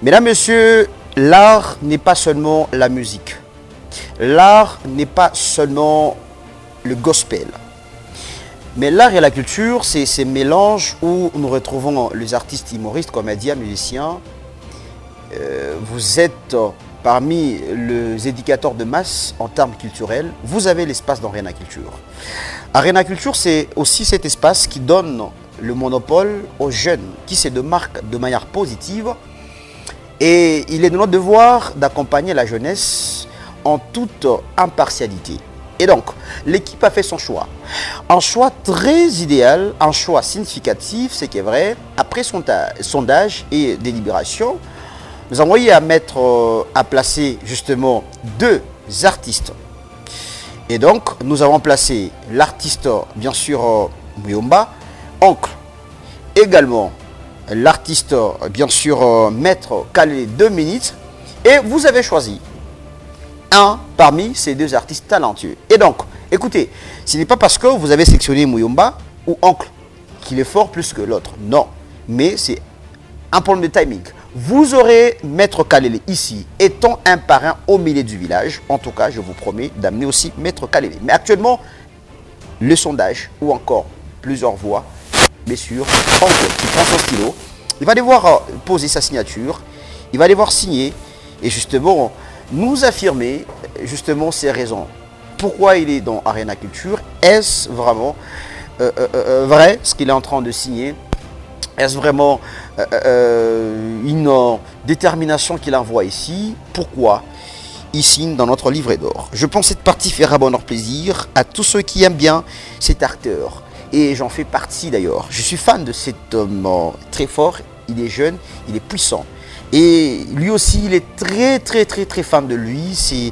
Mesdames, Messieurs, l'art n'est pas seulement la musique. L'art n'est pas seulement le gospel. Mais l'art et la culture, c'est ces mélanges où nous retrouvons les artistes humoristes, comédiens, musiciens. Vous êtes parmi les éducateurs de masse en termes culturels. Vous avez l'espace d'Arena Culture. Arena Culture, c'est aussi cet espace qui donne le monopole aux jeunes, qui se démarquent de manière positive. Et il est de notre devoir d'accompagner la jeunesse en toute impartialité. Et donc, l'équipe a fait son choix. Un choix très idéal, un choix significatif, c'est qui est vrai. Après sondage et délibération, nous avons eu à placer justement deux artistes. Et donc, nous avons placé l'artiste, bien sûr, Muyomba, oncle, également l'artiste, bien sûr, Maître Kalele 2 minutes. Et vous avez choisi un parmi ces deux artistes talentueux. Et donc, écoutez, ce n'est pas parce que vous avez sélectionné Muyomba ou oncle qu'il est fort plus que l'autre. Non, mais c'est un problème de timing. Vous aurez Maître Kalele ici, étant un parrain au milieu du village. En tout cas, je vous promets d'amener aussi Maître Kalele. Mais actuellement, le sondage ou encore plusieurs voix, bien sûr, oncle qui prend son stylo, il va devoir poser sa signature, il va devoir signer et justement nous affirmer justement ses raisons. Pourquoi il est dans Arena Culture? Est-ce vraiment vrai ce qu'il est en train de signer? Est-ce vraiment une détermination qu'il envoie ici? Pourquoi il signe dans notre livret d'or? Je pense que cette partie fera bonheur plaisir à tous ceux qui aiment bien cet acteur. Et j'en fais partie d'ailleurs. Je suis fan de cet homme très fort. Il est jeune, il est puissant. Et lui aussi, il est très fan de lui. C'est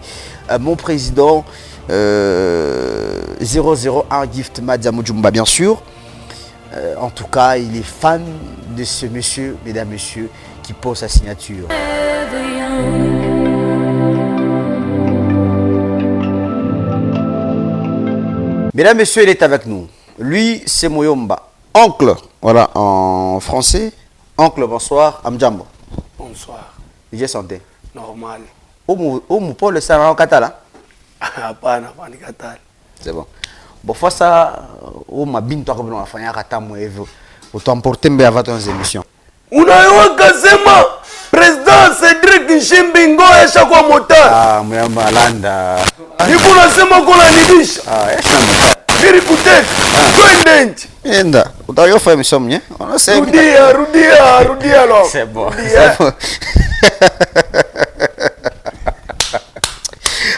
mon président 001 Gift Madzamujumba, bien sûr. En tout cas, il est fan de ce monsieur, mesdames, messieurs, qui pose sa signature. Mesdames, messieurs, il est avec nous. Lui, c'est Muyomba. Oncle, voilà, en français. Oncle, bonsoir. Amdjambo. Bonsoir. J'ai santé. Normal. Où Paul ça en catalan? Hapana, hapana katala. C'est bon. Bon, fois ça, où ma bine toi comme on a fait un ratam autant porter bien avant ton émission. Unaiweka sema President Cedric Nchimbingo yasha kwa motar. Ah, Muyomba landa. Nipo nasema kuna nibisha. Ah, yasha. Biri kuteka. Twende nje. Enda, utayo fa émission mie. On sait. Rudia lo. C'est bon. C'est bon.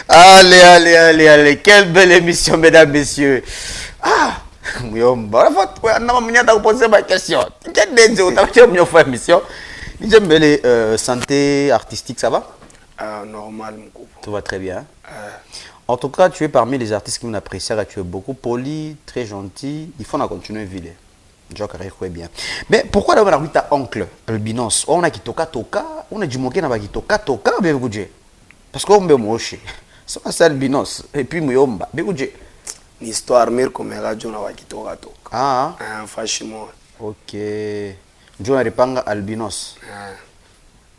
Allez, quelle belle émission, mesdames, messieurs. Ah, Muyomba, on a posé ma question. J'aime bien santé artistique, ça va? Normal, mon couple. Tout va très bien. En tout cas, tu es parmi les artistes qui m'apprécient, tu es beaucoup poli, très gentil. Il faut continuer à vivre. Bien. Mais pourquoi d'abord on a oncle albinos? On a qui toka, on a du moqué na qui toka, parce qu'on est moche. C'est albinos et puis Muyomba. Ni histoire mire comme radio na wakitoka. Ah. Franchement. Ok. John Ripanga albinos.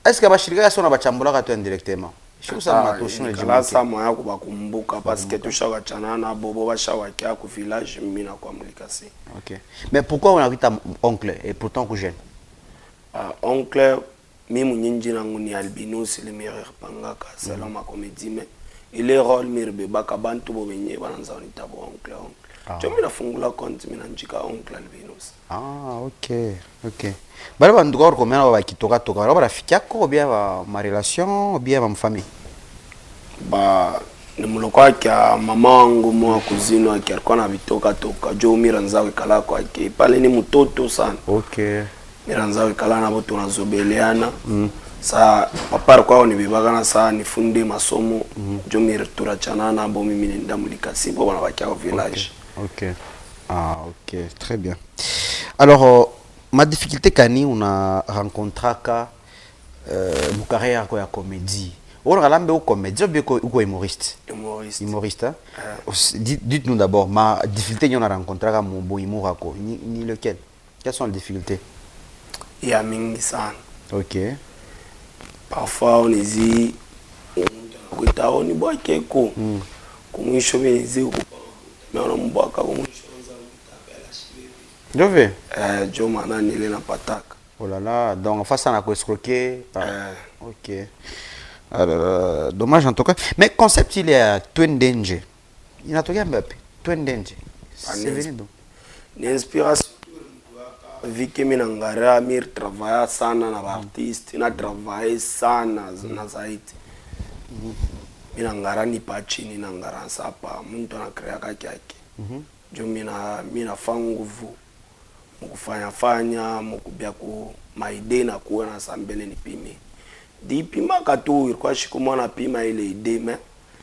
Est-ce que bashirika sona bachambula tu indirectement? Kala samo yako bakumbuka parce que tushaka chanana bobo bashawakia ku village mina kwa mulikasi. OK. Mais pourquoi on a vu ta oncle et pourtant que jeune? Oncle mimi nyinji nangu ni albinos le meilleur pangaka selon ma comédie mais il est rôle mirbe baka bantu bo benye bananza ni tabo oncle. Je me la fungula compte mina njika oncle albinos. Ah, OK. Bale bantu ko combien ba kitoka ba rafiki yako ou bien ma relation ou bien ma famille? Ba ni muloko kwa mama wangu mwa kuzino alikuwa na vitoka jo mira nzawe kala kwa pale ni mtoto sana. OK. Mira nzawe kala na boto nazobeleana. Sa papa kwao ni bibagana saa nifunde masomo jo mira turachana na bo mimi nenda mulikasi bo bana bakia au village. OK. Ah, OK, très bien. Alors ma difficulté kani on a rencontré ka mon carrière quoi comédie. On a l'ambe au comédie ou humoriste. Humoriste. Hein? Dites-nous d'abord ma difficulté on a rencontré ka mon bon humour quoi ni lequel. Quelles sont les difficultés? Il y a mingi sana. OK. parfois on ezi kuita oni boake ko kumwisho benezi ko mais on mbwaka kumwisho za mtapela shibe je vais jo mana nile na pataka. Oh là là, donc face à la escroquer. Ok. Dommage en tout cas. Mais concept il est à Twin Danger. Il a tout gagné Twin Danger. C'est venu donc. L'inspiration vu que mina ngara mir travailler sana na artiste, na travailler sana na zaidi. Mina ngara ni pachini na ngara sapa, mtu anakrea kake. Jo mina fanguvu. Mukufanya mukubia ku maide na kuona sambele nipime. Dipima katu ilikuwa shiku mwana pima ile ide me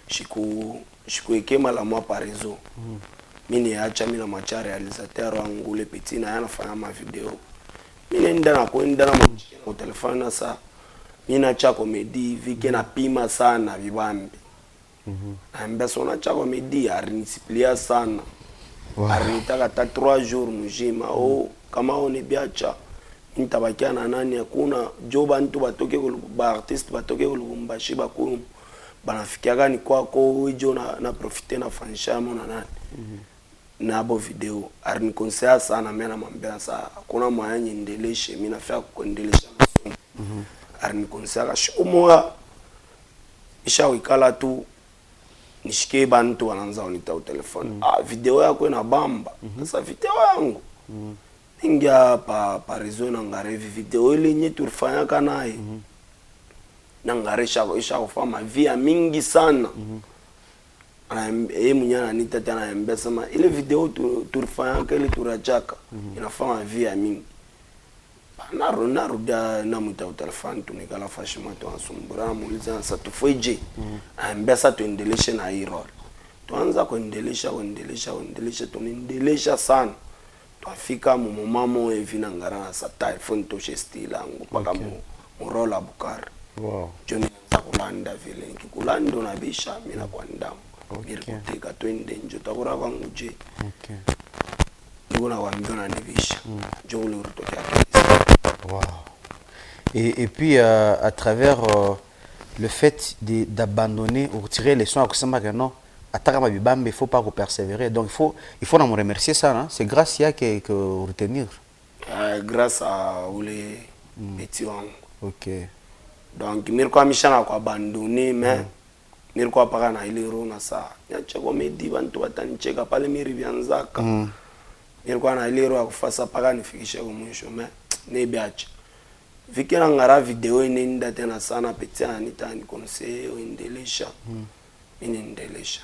shiku ekema la mwa parezo. Mini acha mina macha realizateur wangu le petit na yana fanya ma video. Mini nda na kwenda na mo telefone na sa. Mina acha comedy vike na pima sana vibambi. Ambaso na acha comedy arinisipilia sana. Wow. Arinitaka ta 3 jours mujima kama one biacha nitabakia na nani hakuna joba ntu batoke ba artiste batoke kulumbashi bakuru banafikiaga ni kwako hiyo na profiter na fanisha na nani na abo video arinikonsea sana mimi na mambia saa hakuna mwanya niendeleshe mimi nafia kuendelesha masomo arinikonsea shiku moya isha wikala tu nishike bantu wanaanza unita telefone video yako ina bamba sasa video yangu ingia pa rezo na ngare video ile yenye tulifanya kanaye na ngare isha kufanya via mingi sana yeye mwenyewe anita tena mbesa ma ile video tulifanya kile turachaka inafanya via mingi narudia na mwita telefone tunikala fashima tu asumbura na muuliza sasa tufoje mbesa tuendeleshe na hii role tuanza kuendelesha tunaendelesha sana tuafika mu mamo hivi na ngara sa telephone toshe style yangu paka mu rola bukar wow joni za kulanda vile nikikulanda na bisha mimi na kwa ndamu nilikutika twende nje takura kwangu je okay ngona waambia na nibisha jo ule urutokea. Wow. Et puis à travers le fait d'abandonner ou retirer les soins à kusema que non atakama bibambe il faut pas persévérer donc il faut nous remercier ça hein? C'est grâce à que retenir grâce à ule petit wangu. OK donc nilikuwa mishana kwa abandonner mais nilikuwa paka na ile roho na saa nyacha comedy bantu watanicheka pale miri vyanzaka nilikuwa na ile roho ya kufasa paka nifikishe kwa mwisho mais nebiacha vikira ngara video inenda tena sana petit anita ni conseil endelesha inendelesha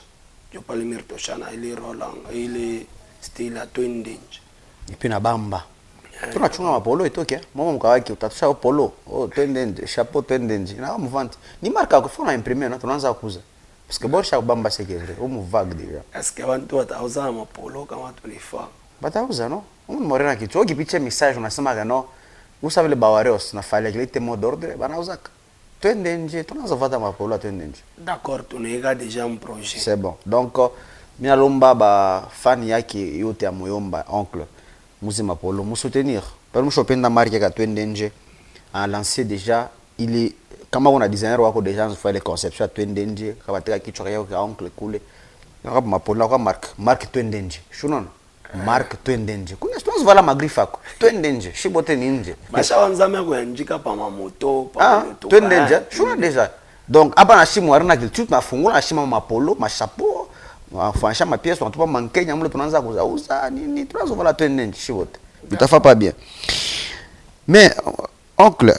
jo pale mirtoshana ile rolanga ile style a twending et puis na bamba tunachunga mapolo itoke mama mkawaki utatusha polo twending chapeau twending na mvante ni marka kufanya imprimer na tunaanza kuuza parce que borsha bamba c'est vrai on vague déjà est-ce que abantu watauza mapolo kama tulifaa batauza no on morena kitu ukipicha message unasema gano usavile les bawareos na fale ile te mot d'ordre banauzaka twende nje tunaanza vata mapolo twende nje d'accord tunaiga déjà un projet c'est bon donc mina lomba ba fan yake yote ya moyomba oncle muzi mapolo mu soutenir par mu shopenda marque ka twende nje a lancé déjà il est kama on a designer wako déjà on fait les conceptions twende nje kabateka kichwa yako ka oncle kule ngaba mapolo kwa marque twende nje shunona marque twende nje kuna stones vala magrifa ko twende nje shibote ni nje basha wanzame ko yanjika pa mamoto pa moto twende nje shuna déjà donc aba na shimu arina kitu tunafungula na shima mapolo ma chapeau afanya ma pièce on tupa mankenya mule tunaanza kuzauza nini tunazo vala twende nje shibote utafa pas bien mais oncle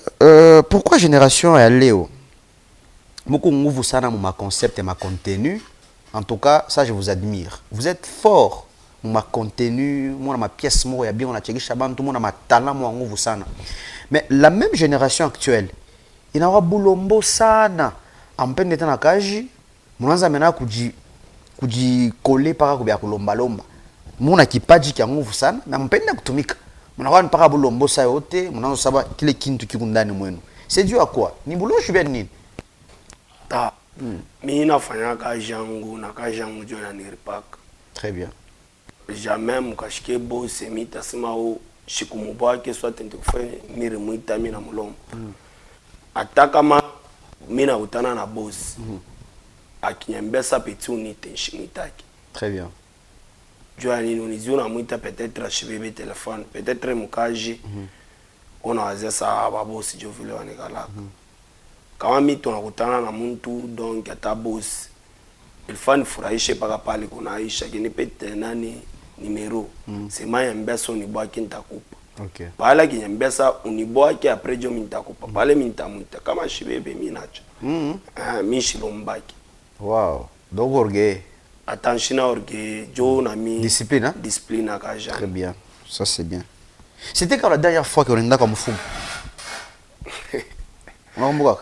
pourquoi génération ya leo moko nguvu sana mu ma concept et ma contenu en tout cas ça je vous admire vous êtes fort ma contenu moi ma pièce moi ya bien on a checkisha bantu moi ma talent moi nguvu sana mais la même génération actuelle inawa bulombo sana ampende tena kaji mnaanza mena kujikole paka kubya kulomba lomba muna kipaji kya nguvu sana na mpenda kutumika mnakuwa mpaka bulombo sa yote mnaanza saba kile kintu kikundani mwenu c'est dû à quoi ni buloshi bien nini ta mimi nafanya kazi yangu na kazi yangu jo na niripaka très bien jamais mukashike boss emita sema o shikumubwake soit ntikufanya miri muita mina mulombo ataka ma mina utana na boss akinyambesa petit unite nshimwitaki Très bien. jua nini uniziona mwita peut-être ashibebe telefone peut-être mukaji ona wazesa babosi jo vile wanikalaka kama mimi tunakutana na mtu donc ata boss ilifani furahishe paka pale kuna Aisha kinipete nani numero sema yambesa unibwaki nitakupa Ok. pala kinyambesa unibwaki après jo mimi nitakupa pale mimi nitamwita kama shibebe mimi nacho mimi shilombaki. Wow. Donc orgueil. Attention à orgueil, Joe Nami. Discipline, hein? Discipline à Kaja. Très bien. Ça, c'est bien. C'était quand la dernière fois qu'on était comme fou? On a un bouc.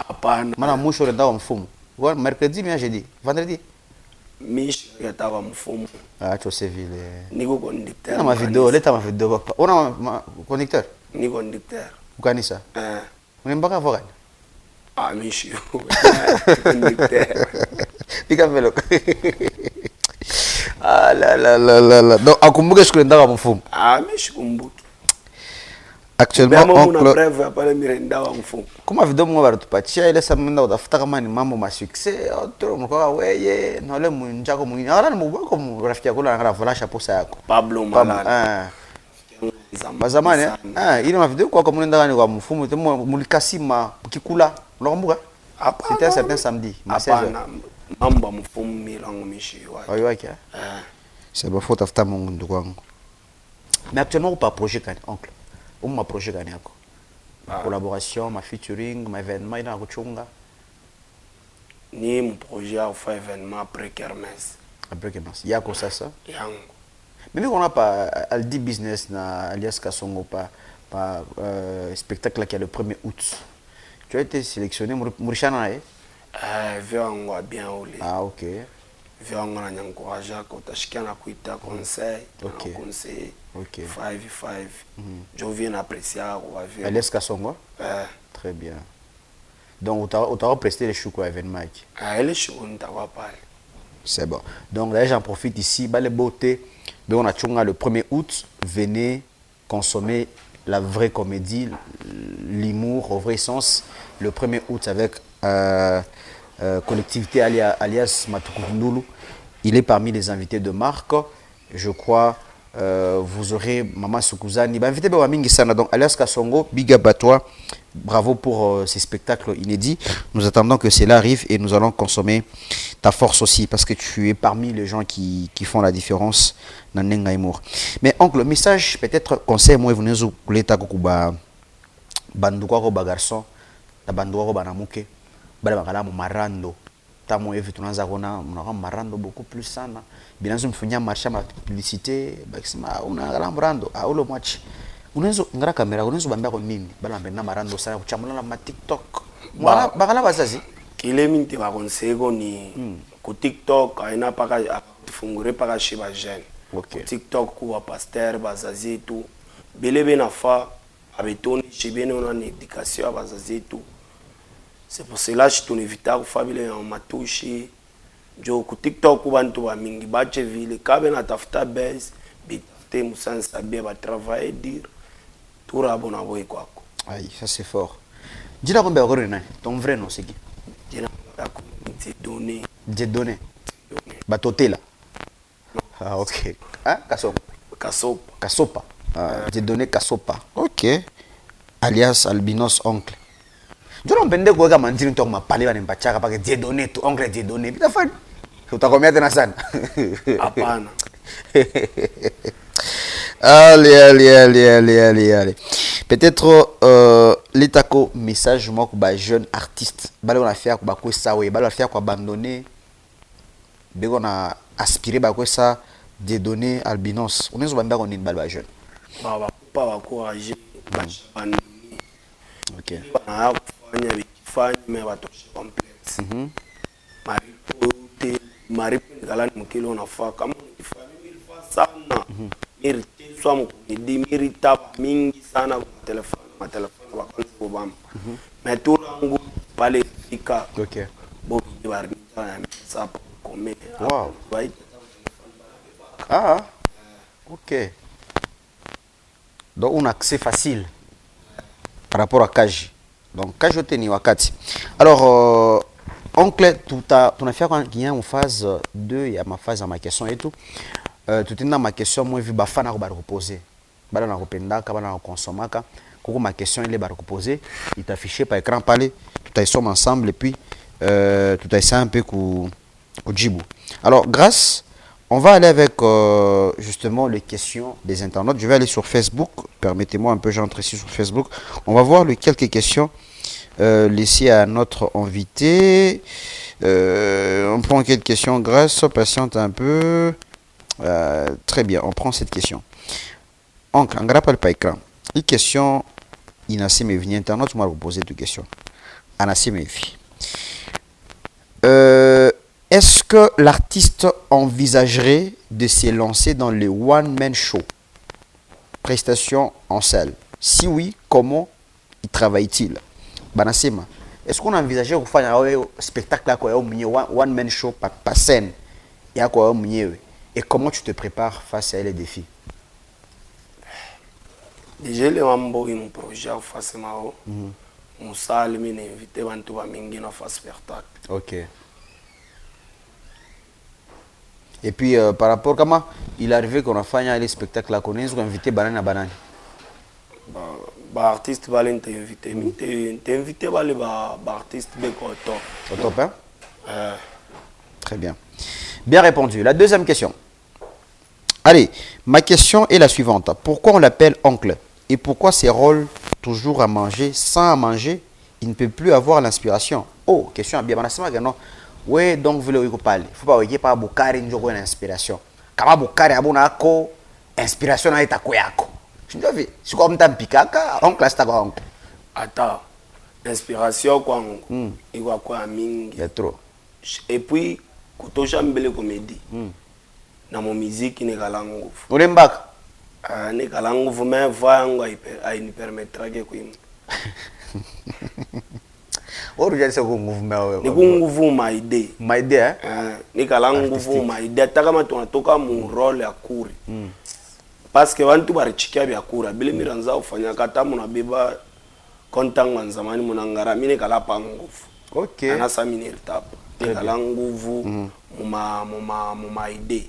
Apana. Mana mouche on était comme fou. Mercredi, mais jeudi. Vendredi. Mish yatava mfumo. Ah, tu sais, ville. Niko conducteur. On a ma vidéo, l'état ma vidéo, papa. On a ma conducteur. Ni conducteur. Vous connaissez ça? On est pas qu'à voir. Ah, Mish. Conducteur. Pica velo. Ah là là là là là. Donc, à Kumbuke, je connais pas mon fou. Ah, Mish kumbuki. Actuellement, oncle. oncle. Bref, pale mirenda wa mfumo. Kuma video mwa baratupatia ile sa mnda utafuta kama ni mambo ma success otro mkoa weye na ole munjako mwingine ara ni mbako rafiki yako na ngara flasha posa yako Pablo Malala. Bazamani ile ma video kwa mnenda gani kwa mfumo te mulikasima kikula unakumbuka c'était un certain samedi ma 16h mambo mfumo milango mishi wa ayo yake c'est pas faute tafuta mungu ndugu wangu mais actuellement pas projet kani oncle ma projet gani yako ma collaboration ma featuring ma événement ina kuchunga ni mon projet à faire événement après kermesse yako sasa yangu mais on a pas Aldi Business na alias Kasongo pas spectacle qui est le 1er août tu as été sélectionné Murishana viwango bien ole ok viwango na nyankoraja ko tashikia na kuita conseil okay. na conseil ok 5 je viens apprécier wa vieux alias Kasongo très bien donc tu as presté les choux quoi événement elle choux ntawa pale c'est bon donc là j'en profite ici les beauté mais on a chunga le 1er août venez consommer la vraie comédie l'humour au vrai sens le 1er août avec collectivité alias Matukundulu. Il est parmi les invités de marque. Je crois vous aurez Maman Sukuzani. Invité Bamingi Sana, donc alias Kasongo, big up à toi. Bravo pour ces spectacles inédits. Nous attendons que cela arrive et nous allons consommer ta force aussi parce que tu es parmi les gens qui font la différence dans Nengaïmour. Mais oncle, le message, peut-être conseil, moi, vous nous voulez takuba bandouko ba garçon, ta bandouko ba namuke. Bale bakala mu marando tamo hivi tunaanza kuona mnakuwa marando beaucoup plus sana binanzo mfanyia marsha ma publicité bakisema unaangalia marando ulo mwachi unaweza ngara kamera unaweza bambia kwa nini bala mbena marando sana kuchamula na TikTok mwana bakala bazazi kile minti ba konsego ni ku TikTok aina paka fungure paka shiba jeune okay. TikTok kuwa pasteur bazazi tu belebe na fa abetoni chibene ona ni éducation bazazi tu. C'est pour cela que je t'invite à faire ma touche. Je suis TikTok ou bantu ba mingi bache vile kabe na tafuta base bitafute musansa bien ba travailler dire tout rabona boy kwako. Aïe, ça c'est fort. Dis-la combien encore nani ton vrai nom c'est qui? Dis-la donné. J'ai donné. Batoté là. Ah OK. Hein Kasopa. Kasopa. Kasopa. J'ai donné Kasopa. OK. Alias Albinos oncle. Je ne peux pas dire que je ne peux pas parler de Mpachaka parce que Dieu donné, tout oncle Dieu donné. Putain, fan. Tu as combien de temps? Apana. Allez. Peut-être l'étaco message moi que jeune artiste, bale on a fait quoi quoi ça ouais, bale on a fait quoi abandonner. Bé on a aspiré ba quoi ça Dieu donné albinos. On est sur bamba on est bale jeune. Ba pas encourager ba OK. Fanya me batosha complex. Maripo galani mkilo unafaa kama ukifanya milfa sana. Mirtiswa mkunidi mirita mingi sana kwa telefoni wa kwanza kubamba. Metura ngu pale fika. OK. Bobi barita ya sapo kome. Wow. Ah. OK. Donc on a accès facile par rapport à Kaji. Donc, quand je tenais wakati. Alors, oncle, tout a fait quand il y a une phase 2, il y a ma phase à ma question et tout. Tout est dans ma question, moi, vu bafana ko ba reposer. Bala na kopendaka, bala na consomaka. Koko ma question il est ba reposer, il est affiché par écran parler. Tout a somme ensemble et puis tout a essayé un peu ku djibou. Alors, grâce on va aller avec justement les questions des internautes. Je vais aller sur Facebook. Permettez-moi un peu, j'entre ici sur Facebook. On va voir les quelques questions laissées à notre invité. On prend quelques questions. Grâce, patiente un peu. Très bien, on prend cette question. Donc, on rappelle pas écran. Une question, il n'a pas venu internaute, je vais vous poser deux questions. On a est-ce que l'artiste envisagerait de se lancer dans le one-man show, prestation en salle? Si oui, comment y travaille-t-il? Banasema, est-ce qu'on envisagerait de faire un spectacle one-man show par scène? Et comment tu te prépares face à les défis? Déjà, les mambo, ils m'ont projet face à moi. Mon salle, m'ont invité à faire spectacle. Ok. Et puis par rapport à comment il est arrivé qu'on a fait les spectacles à connaître, on a invité Banane à Banane. Artiste va t'inviter. T'inviter va artiste au top. Au top, hein? Très bien. Bien répondu. La deuxième question. Allez, ma question est la suivante. Pourquoi on l'appelle oncle? Et pourquoi ses rôles toujours à manger? Sans à manger, il ne peut plus avoir l'inspiration. Oh, question à bien. Non. Oui, donc vous voulez parler. Il ne faut pas oublier par Bukari une inspiration. Quand Bukari a une inspiration, il y a je ne sais pas. Si comme tu as un pikaka, oncle, c'est un oncle. Attends, inspiration, quoi, il y a quoi, il y a trop. Et puis, quand tu as une comédie, dans mon musique, il y a une langue. Vous êtes back? Il y a une langue, mais voyons, il permettra que Oh, tu as dit mouvement. Ni nguvu maide. Maide, hein? Ni kala nguvu maide. Takama tunatoka mu role ya kuri. Parce que wantu barichikia bya kura. Bile miranza ufanya kata muna beba kontang wanzamani munangara. Mine kala pa nguvu. Ok. Anasa mine irtapa. Ni kala nguvu muma ide.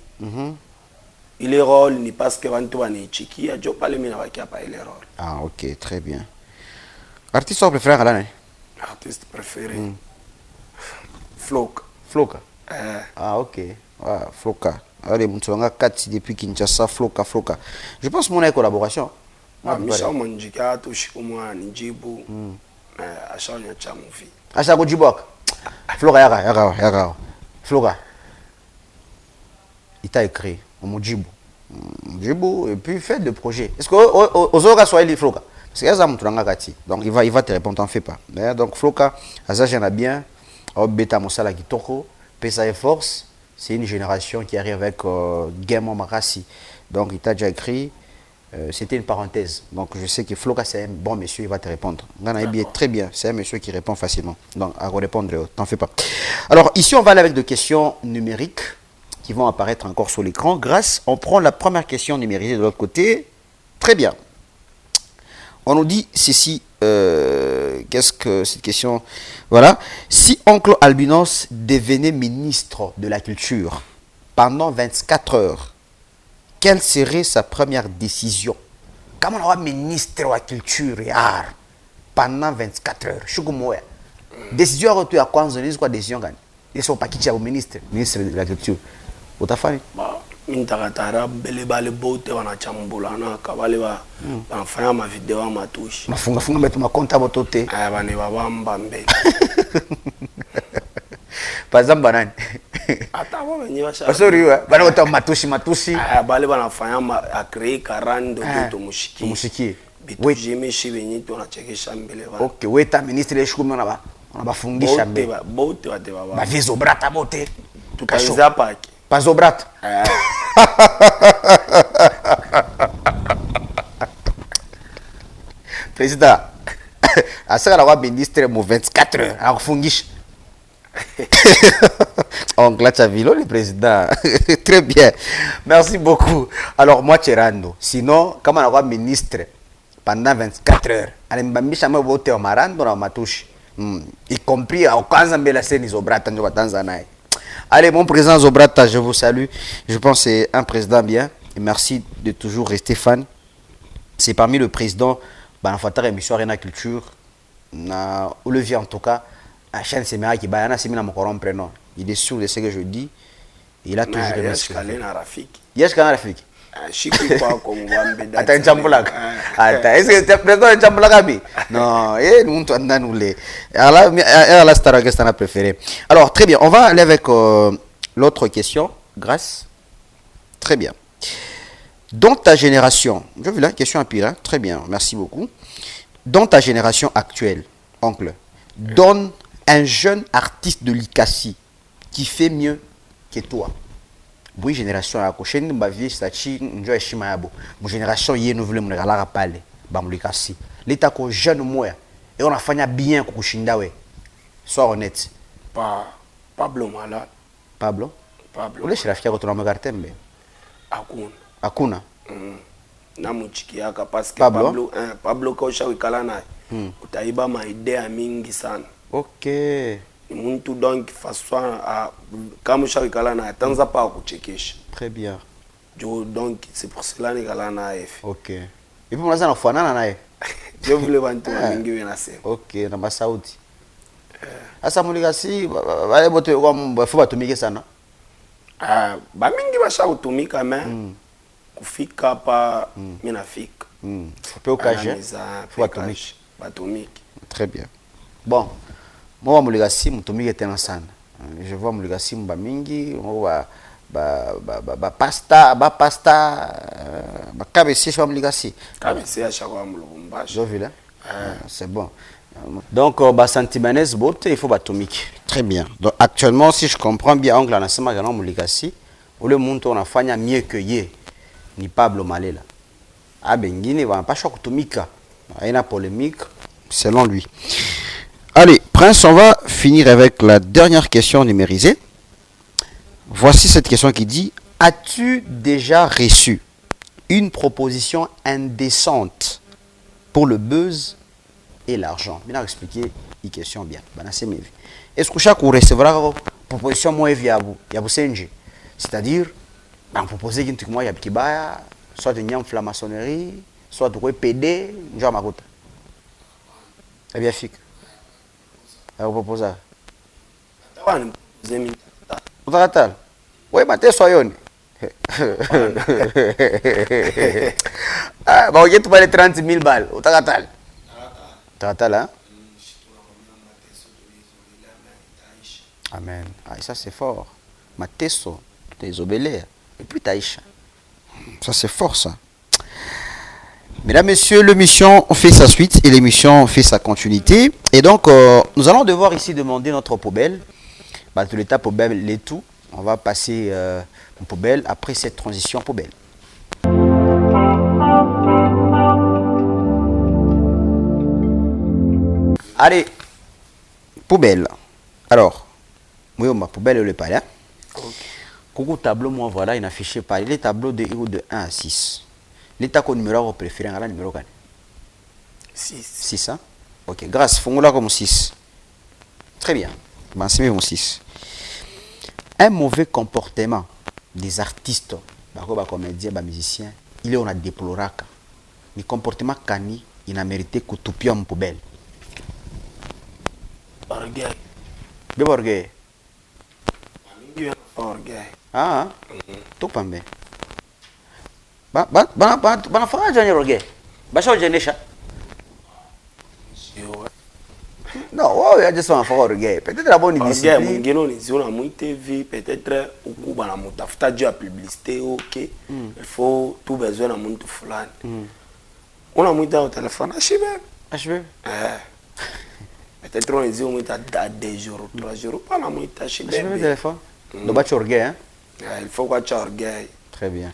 Il est rôle ni parce que wantu banichikia. Jo pale mina wakia pa il est rôle. Ah, ok, très bien. Artiste préféré à l'année? Artiste préféré. Floka. Floka. Ah, ok. Ah, Floka. Allez, mon tour, Kati depuis Kinshasa, Floka. Je pense que mon collaboration. Michel Mandjika, Toshikomo, Njibu, Achal Nyachamufi. Achal Nyachamufi. Floka, Yaga. Floka. Il t'a écrit, Njibu, et puis fait des projets. Est-ce que aux autres soit il Floka? Parce qu'il y a un donc il va te répondre, t'en fais pas. Donc Floka, ça j'en ai bien. Beta Moussala Kitoko, Pesa et Force, c'est une génération qui arrive avec Game Marassi. Donc il t'a déjà écrit, c'était une parenthèse. Donc je sais que Floka c'est un bon monsieur, il va te répondre. Très bien, c'est un monsieur qui répond facilement. Donc à répondre, t'en fais pas. Alors ici on va aller avec des questions numériques qui vont apparaître encore sur l'écran. On prend la première question numérisée de l'autre côté. Très bien. On nous dit ceci, qu'est-ce que cette question? Voilà. Si oncle Albinos devenait ministre de la Culture pendant 24 heures, quelle serait sa première décision? Comment on va ministre de la Culture et art pendant 24 heures? Je suis comme moi. Décision à quoi on dit quoi décision? Ils sont pas qui au ministre de la Culture. Vous t'as fait? Mintakatara bele bale bote wanachambula na kabale banafanya ma video matushi mafunga betu makonta botote bane babamba mbe par exemple banani ata bo benye basha sorry bana ota matushi bale banafanya a créer 40 doto mushiki bitu jimi shibenyi tunachekesha mbele bana. Okay, weta ministre le shukumi na bafungisha mbele bote bate baba ba vizo brata bote tukaiza paki Pazobrat. Président, à ce que ministre est 24 heures, alors fungish. Oncle Chavilo, le président. Très bien. Merci beaucoup. Alors, moi, Cherando. Sinon, comment on ministre pendant 24 heures. Alimbambisha mabote wa marando na matushi. Y compris au kwanza mbele seni Zobrata ndio Tanzania. Allez, mon président Zobrata, je vous salue. Je pense que c'est un président bien. Et merci de toujours rester fan. C'est parmi le président bah fatara émission Arena Culture na Olivier en tout cas à chaîne Semera qui bayana c'est mina mokorom prénom. Il est sûr de ce que je dis. Il a toujours remercié. Yes, kana Rafiki. Attends, est-ce que tu as président Chambulaka? Non, nous on nous alors là c'est ta question préférée. Alors très bien, on va aller avec l'autre question. Grâce. Très bien. Dans ta génération, je veux la question à pire, hein? Très bien, merci beaucoup. Dans ta génération actuelle, oncle, donne un jeune artiste de l'Ikassi qui fait mieux que toi. Oui, génération à cocher, nous bavier stachi, nous jouons chez Mayabo. Mon génération y est nous voulons me regarder à parler, bam l'Ikassi. L'état qu'on jeune moi et on a fait bien kushinda we. Sois honnête. Pablo malade. Pablo. Pablo. Ule shirafika kwa tunamweka tembe. Hakuna. Na muchiki yaka parce que Pablo Pablo kausha wikala naye utaiba maidea mingi sana. Okay. Ni muntu donc façon kama ushawikala naye tanza pa kuchekesha. Très bien. Donc c'est pour cela nikala naye. Okay. Et puis mnaanza nafanana naye. Je voulais bantu mingi wenasema. Okay, na masauti. Asa mulikasi wale bote kwa mbafu batumike sana. Ba mingi basha kutumika mais kufika hapa mimi nafika. Faut okaje. Batumiki. Très bien. Bon. Moi muligasi mutumike tena sana. Je vois muligasi mba mingi, ba pasta, ba kabesi kwa muligasi. Kabesi ya shakwa mulubumbashi. Je vois là. C'est bon. Donc ba santimanese bote il faut batumiki. Très bien. Donc actuellement si je comprends bien oncle anasema kana muligasi, ule muntu unafanya mieux que ye. Ni Pablo Malela. Bengine wanapaswa kutumika. Haina polémique selon lui. Allez, Prince, on va finir avec la dernière question numérisée. Voici cette question qui dit: as-tu déjà reçu une proposition indécente pour le buzz et l'argent? Bien expliqué une question bien. Est-ce que chaque recevra une proposition moi via vous, c'est-à-dire on proposer une truc moi ya kibaya, soit de nyam maçonnerie, soit de PD, njoo makuta. Eh bien fik. Alors proposer. Tawani zemi. Utakatal. Wewe mateso yoni. Ba ujetu pale 30,000 balles. Utakatal. Utakatal hein? Amen. Ah, ça c'est fort. Mateso, tes obélés. Et puis Taïcha. Ça c'est fort ça. Mesdames, Messieurs, l'émission fait sa suite et l'émission fait sa continuité. Et donc, nous allons devoir ici demander notre poubelle. Bah, tout l'état poubelle, les tout. On va passer en poubelle après cette transition poubelle. Allez, poubelle. Alors, oui, ma poubelle, elle est pas là. Coucou tableau, moi voilà, il affiché par les tableaux de 1 à 6. L'état qu'on numéro préféré, on a numéro 4. 6. 6, hein? Ok, grâce, fais-moi comme 6. Très bien. Ben, c'est mon 6. Un mauvais comportement des artistes, des comédiens, des musiciens, il est on a déploré. Le comportement cani, il a mérité que tout pied en poubelle. Orgueil. Bien orgueil. Orgueil. Ah, tout pas bien. Bana fanga jani orgueil. Basho jenesha. Non, oh, il y a juste un fort orgueil. Peut-être la bonne discipline. Orgueil, mon gars, on a moins TV, peut-être au coup bana mutafuta juu ya publicité, ok. Il faut tout besoin na muntu fulani. On a moins au téléphone, HB. Peut-être on dit on a 2 jours, 3 jours, pas na moins HB. HB téléphone. Donc battu orgueil hein. Il faut quoi tu orgueil. Très bien.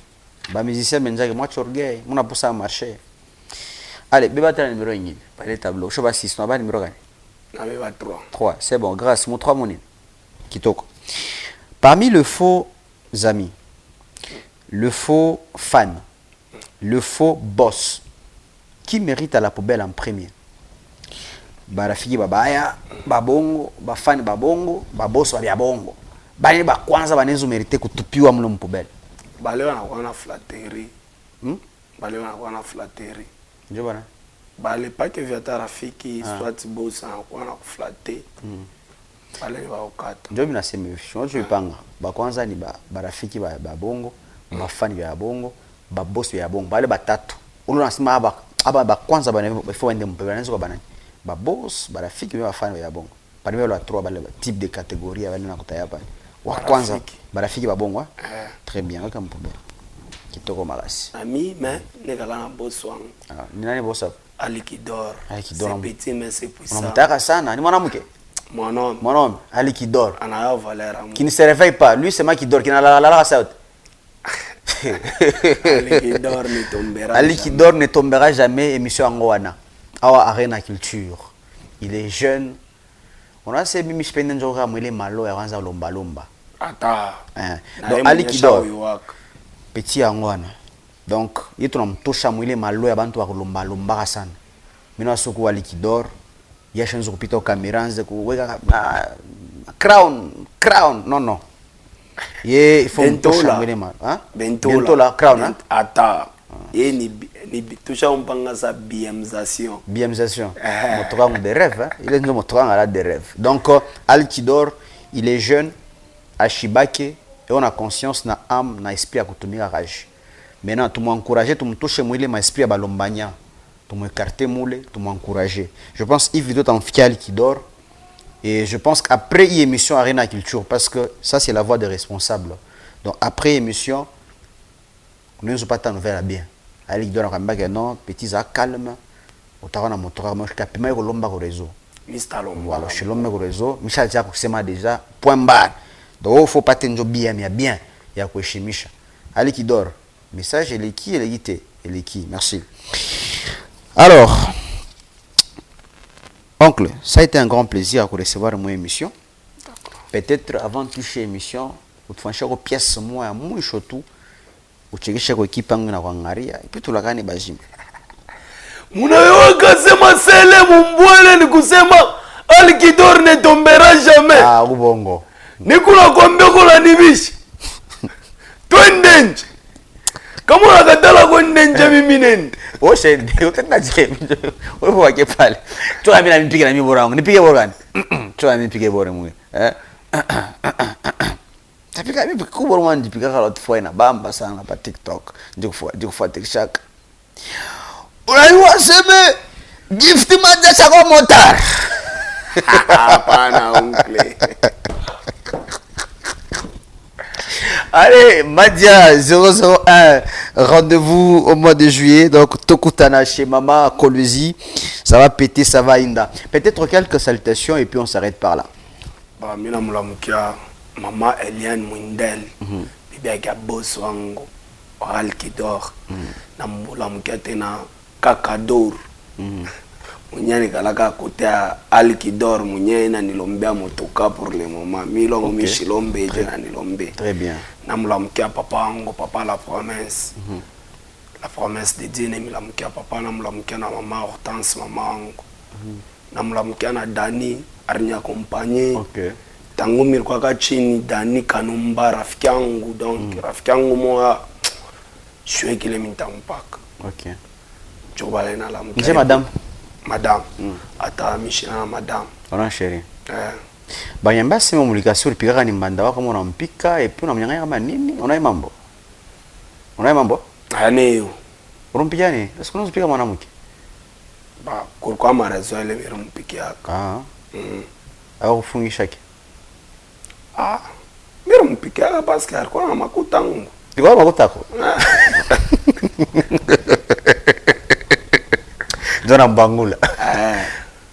Ba musicien benjake moi tu orgueil, mon a poussé à marcher. Allez, beba ta numéro 1. Pas les tableaux. Je sais 6, on va numéro 1. On a 3. 3, c'est bon, grâce mon 3 monines. Kitoko. Parmi le faux amis, le faux fan, le faux boss, qui mérite à la poubelle en premier? Barafiki babaya, babongo, bafani babongo, baboso babia bongo. Bani ba kwanza banezo mérite kutupiwa mlo mpubele. Bale wanakuwa na flatterie. Bale wanakuwa na flatterie. Ndio bana. Bale pake vya rafiki soit boss anakuwa na kuflatter. Bale ba ukata. Ndio mimi nasema hivi. Shona tulipanga. Ba kwanza ni barafiki ba bongo, bafani ba bongo, baboso ya bongo. Bale batatu. Ulo nasema aba kwanza bana before wende mpubele nazo bana. Babos, barafiki ba bafani ba bongo. Parmi les trois bale type de catégorie bale na kutaya pale. Wa kwanza barafiki ba bongo. Très bien, comme problème. Kitoko malasi. Ami mais nekala na boss wangu. Ni nani boss hapo? Alikidor. Alikidor. C'est petit mais c'est puissant. Unamtaka sana, ni mwanamke? Mon Alikidor. Ana valeur. Qui ne se réveille pas, lui c'est moi qui dort, qui n'a la saute. Alikidor ne tombera. Alikidor ne tombera jamais, émission Angoana. Awa Arena Culture. Il est jeune. On a ces mimi spenden joka mwele malo ya kwanza lomba lomba. Ata. Donc Alikidor. Petit Angoana. Donc il tunamtosha mwele malo ya bantu wa lomba lomba sana. Mina suku Alikidor. Ya shenzo kupita kamera nze kuweka crown non. Ye il faut mtosha mwele malo, hein? Bentola crown, hein? Ata. Et ni toucha umpanga sa biamisation. Motorango de rêve, hein? Il est un motorango de rêve. Donc Alikidor, il est jeune, à Shibake, et on a conscience na âme, na esprit à kutumika rage. Maintenant, tu m'encourager, tu me touches moule ma esprit à balombania, tu m'écarter moule, tu m'encourager. Je pense Yves Vidot en fier Alikidor, et je pense qu'après l'émission Arena Culture, parce que ça c'est la voix des responsables. Donc après l'émission, nous ne pas ta nouvelle à bien. Alikidor a non, petit à calme, au tarana motora, moi je capime au lomba au réseau. Mr. Lomba. Voilà, chez l'homme au réseau, Michel Dia pour sema déjà, point barre. Donc il faut pas tenir bien, mais bien, il y a quoi chez Micha. Alikidor, message, elle est qui, merci. Alors, oncle, ça a été un grand plaisir de recevoir mon émission. Peut-être avant de toucher l'émission, vous te faites une pièce, moi, surtout. Uchekesha kwa ekipa yangu na kuangalia ipi tulakani bajima munayoka sema sele mumbwele ni kusema Alikidor ne tombera jamais. Ubongo nikula kwambia kula nibishi twende nje kama unakatala kwenda nje mimi nende oshende utenda je wewe wake pale tu mimi nipige na mimi bora wangu nipige bora gani tu mimi nipige bora mwe Tapika mimi kubwa mwana nipika kala tufoi na bamba sana pa TikTok. Ndikufuata kishaka. Unaiwa seme gift maja chako motar. Hapana uncle. Allez, Madia 001, rendez-vous au mois de juillet. Donc, Tokutana chez Mama Kolwezi. Ça va péter, ça va inda. Peut-être quelques salutations et puis on s'arrête par là. Bah, mina mulamukia. Maman Eliane Mwindel, bibi ya boss wangu Alikidor, na mbula mkete na Kakador. Munyani kalaka kotea Alikidor munyani na nilombea motoka pour le moment. Milongo mishilombe je na nilombe. Très bien. Na mbula mkia papa wangu, papa la promesse. La promesse de Dieu, na mkia papa na mbula mkia na mama Hortense mama wangu. Na mbula mkia na Dani Arnya compagnie. OK. Tangu milikuwa chini Dani Kanumba rafiki yangu donc rafiki yangu moya shwe kile mitampaka. OK. Chobale na la mke. Madame. Madame. Ata mishina na madame. Ona chérie. Banyamba sema mulikasuri pika ni mbanda wako mwana mpika et puis unamnyang'anya kama nini? Unaye mambo? Haneyo. Unampigani? Est-ce que unazipika mwanamke? Ba kulikuwa marazo ile mira mpikia. Au kufungisha ki? Mira mpikia parce que alikuwa na makuta ngumu. Alikuwa na makuta ko? Jona mbangula.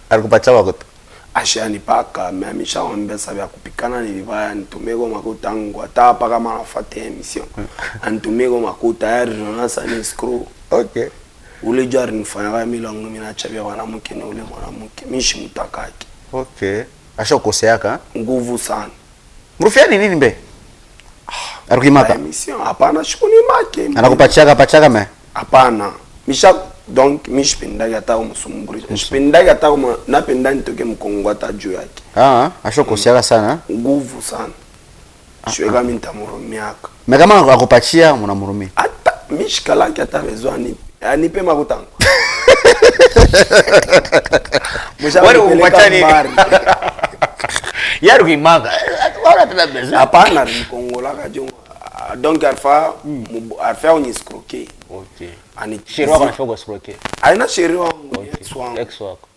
Alikupacha makuta. Ashani paka meamisha wambesa vya kupikana ni vibaya nitumego makuta ngumu hata paka manafuata emission. Antumego makuta yari nasa ni screw. OK. Ule jari nifanya kama milango mimi nachabia mwanamke na ule mwanamke mishi mtakaki. OK. Asha ukoseaka nguvu sana. Mrufiani nini mbe? Arukimaka. Emission hapana shukuni make. Anakupachaga me? Hapana. Misha donc mishipendaki atako musumburi mishipendaki atako napenda nitoke mkongo ata juu yake ashokosiaka sana nguvu sana shweka mintamurumiaka me kama akupachia munamurumia ata mishikalaki ata bezo anipe makutango wale kupachani yari kuimanga wala tena bezo hapana mkongolaka jo donc alfa alfa on escroquer okay ani shiri wako anafika escroquer aina shiri wangu ex wako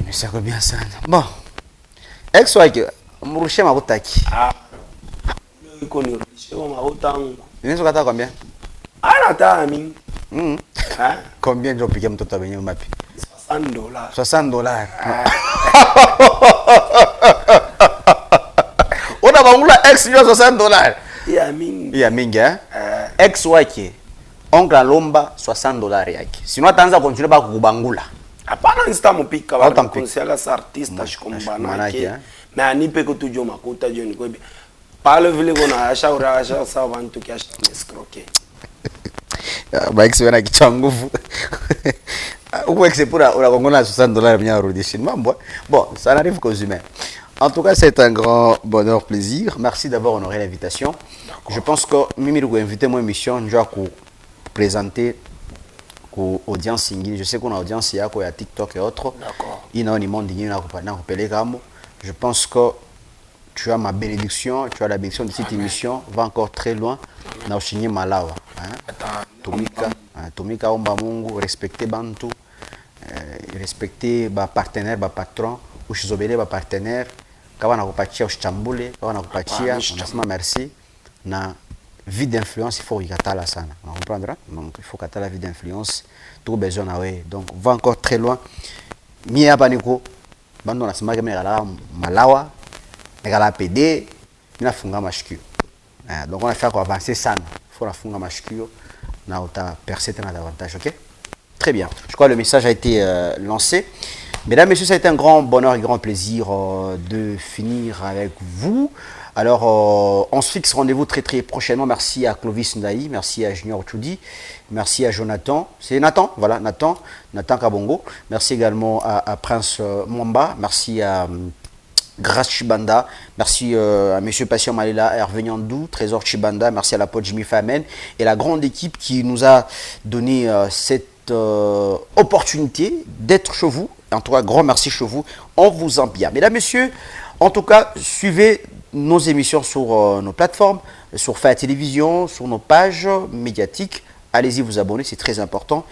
imesako bien sana bon ex wako murushe makutaki iko ni rushe wa makutango inaweza kata combien ana tami combien ndio pigia mtoto wenyewe mapi $60 $60 Ona bangula ex ndio $60 ya mingi ex wake ongra lomba $60 yake sino ataanza continuer ba kukubangula hapana nistamupika ba konsiaga sa artista shikombana ke mais anipe ko tujo makuta jo niko pale vile kona ashaura sawa bantu kiasha escroquer ba ex wana kichwa nguvu ou ex pour la kongona $60 bien rudishin mambo bon ça arrive qu'aux humains. En tout cas, c'est un grand bonheur, plaisir. Merci d'avoir honoré l'invitation. Je pense que Mimi a invité mon émission, je vais présenter l'audience. Je sais qu'on a audience il y a TikTok et autres. Il y a un monde qui je pense que tu as ma bénédiction, tu as la bénédiction de cette émission, va encore très loin. Na ushini malawa. Tumika omba Mungu, respecter bantu, respecter ba partenaire, ba patron, ushizobele ba partenaire. Kawa nakupatia ushambule, kawa nakupatia, unasema merci. Na vie d'influence, il faut y sana. On comprendra? Donc il faut que la vie d'influence, tout besoin na we. Donc va encore très loin. Mie hapa niko bando nasema kama ngala malawa, ngala PD, mina funga mashikio. Donc on a fait avancer sana. Il faut la funga mashikio na uta percer tena davantage, OK? Très bien. Je crois que le message a été lancé. Mesdames, Messieurs, ça a été un grand bonheur et grand plaisir de finir avec vous. Alors, on se fixe rendez-vous très très prochainement. Merci à Clovis Ndaï, merci à Junior Choudi, merci à Jonathan. C'est Nathan, voilà, Nathan Kabongo. Merci également à Prince Mwamba, merci à Grace Chibanda, merci à Monsieur Patient Malela, Hervé Nyandou, Trésor Chibanda, merci à la pote Jimmy Famen et la grande équipe qui nous a donné cette opportunité d'être chez vous. En tout cas, grand merci chez vous. On vous en bien. Mesdames, Messieurs, en tout cas, suivez nos émissions sur nos plateformes, sur Faya Télévision, sur nos pages médiatiques. Allez-y vous abonner, c'est très important.